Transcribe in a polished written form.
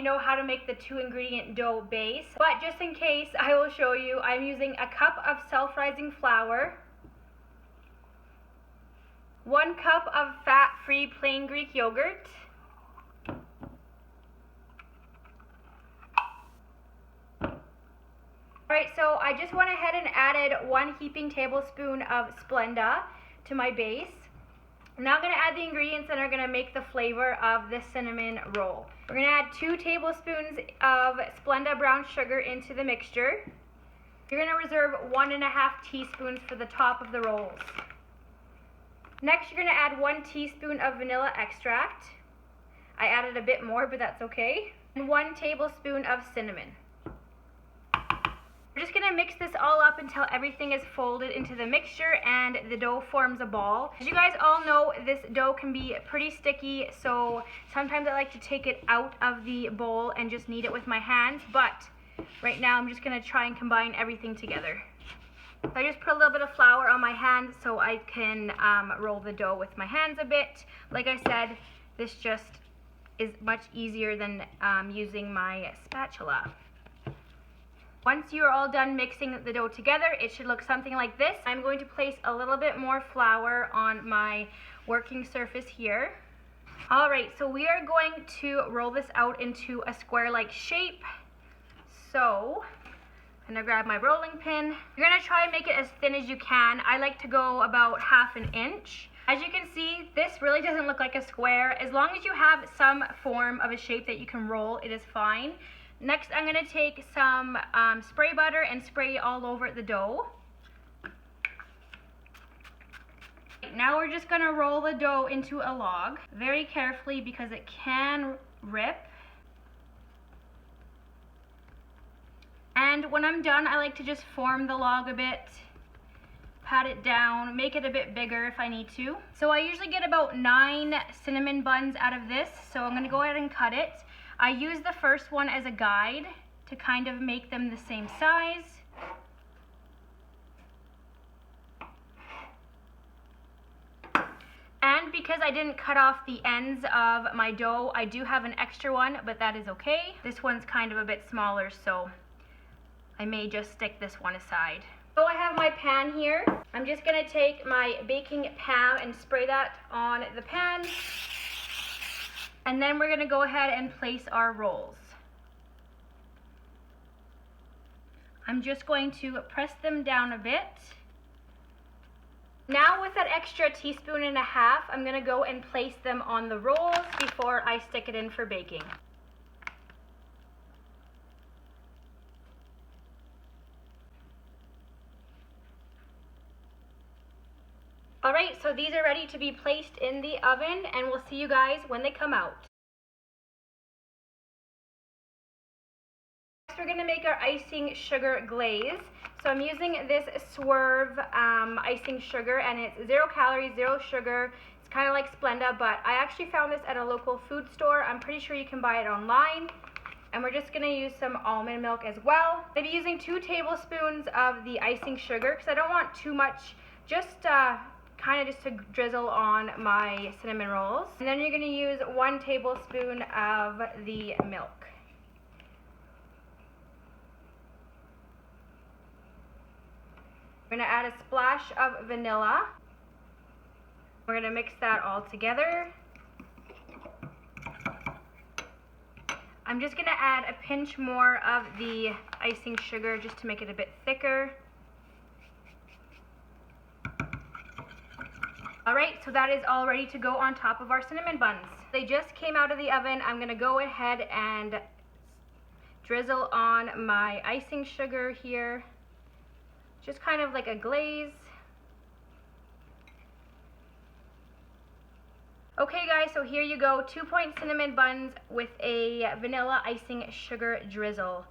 you know how to make the 2-ingredient dough base, but just in case, I will show you. I'm using a cup of self-rising flour, 1 cup of fat-free plain Greek yogurt, Alright, so I just went ahead and added 1 heaping tablespoon of Splenda to my base. Now I'm going to add the ingredients that are going to make the flavor of the cinnamon roll. We're going to add 2 tablespoons of Splenda brown sugar into the mixture. You're going to reserve 1.5 teaspoons for the top of the rolls. Next, you're going to add 1 teaspoon of vanilla extract. I added a bit more, but that's okay. And 1 tablespoon of cinnamon. We're just going to mix this all up until everything is folded into the mixture and the dough forms a ball. As you guys all know, this dough can be pretty sticky, so sometimes I like to take it out of the bowl and just knead it with my hands, but right now I'm just going to try and combine everything together. So I just put a little bit of flour on my hands so I can roll the dough with my hands a bit. Like I said, this just is much easier than using my spatula. Once you are all done mixing the dough together, it should look something like this. I'm going to place a little bit more flour on my working surface here. Alright, so we are going to roll this out into a square-like shape. So, I'm going to grab my rolling pin. You're going to try and make it as thin as you can. I like to go about 1/2 inch. As you can see, this really doesn't look like a square. As long as you have some form of a shape that you can roll, it is fine. Next, I'm going to take some spray butter and spray all over the dough. Now we're just going to roll the dough into a log very carefully because it can rip. And when I'm done, I like to just form the log a bit, pat it down, make it a bit bigger if I need to. So I usually get about 9 cinnamon buns out of this, so I'm going to go ahead and cut it. I use the first one as a guide to kind of make them the same size. And because I didn't cut off the ends of my dough, I do have an extra one, but that is okay. This one's kind of a bit smaller, so I may just stick this one aside. So I have my pan here. I'm just going to take my baking pan and spray that on the pan. And then we're going to go ahead and place our rolls. I'm just going to press them down a bit. Now with that extra 1.5 teaspoons, I'm going to go and place them on the rolls before I stick it in for baking. Alright, so these are ready to be placed in the oven, and we'll see you guys when they come out. Next, we're going to make our icing sugar glaze. So I'm using this Swerve icing sugar, and it's 0 calories, 0 sugar. It's kind of like Splenda, but I actually found this at a local food store. I'm pretty sure you can buy it online. And we're just going to use some almond milk as well. I'm using 2 tablespoons of the icing sugar because I don't want too much, just kind of just to drizzle on my cinnamon rolls. And then you're going to use 1 tablespoon of the milk. We're going to add a splash of vanilla. We're going to mix that all together. I'm just going to add a pinch more of the icing sugar just to make it a bit thicker. Alright, so that is all ready to go on top of our cinnamon buns. They just came out of the oven. I'm going to go ahead and drizzle on my icing sugar here. Just kind of like a glaze. Okay guys, so here you go, 2-point cinnamon buns with a vanilla icing sugar drizzle.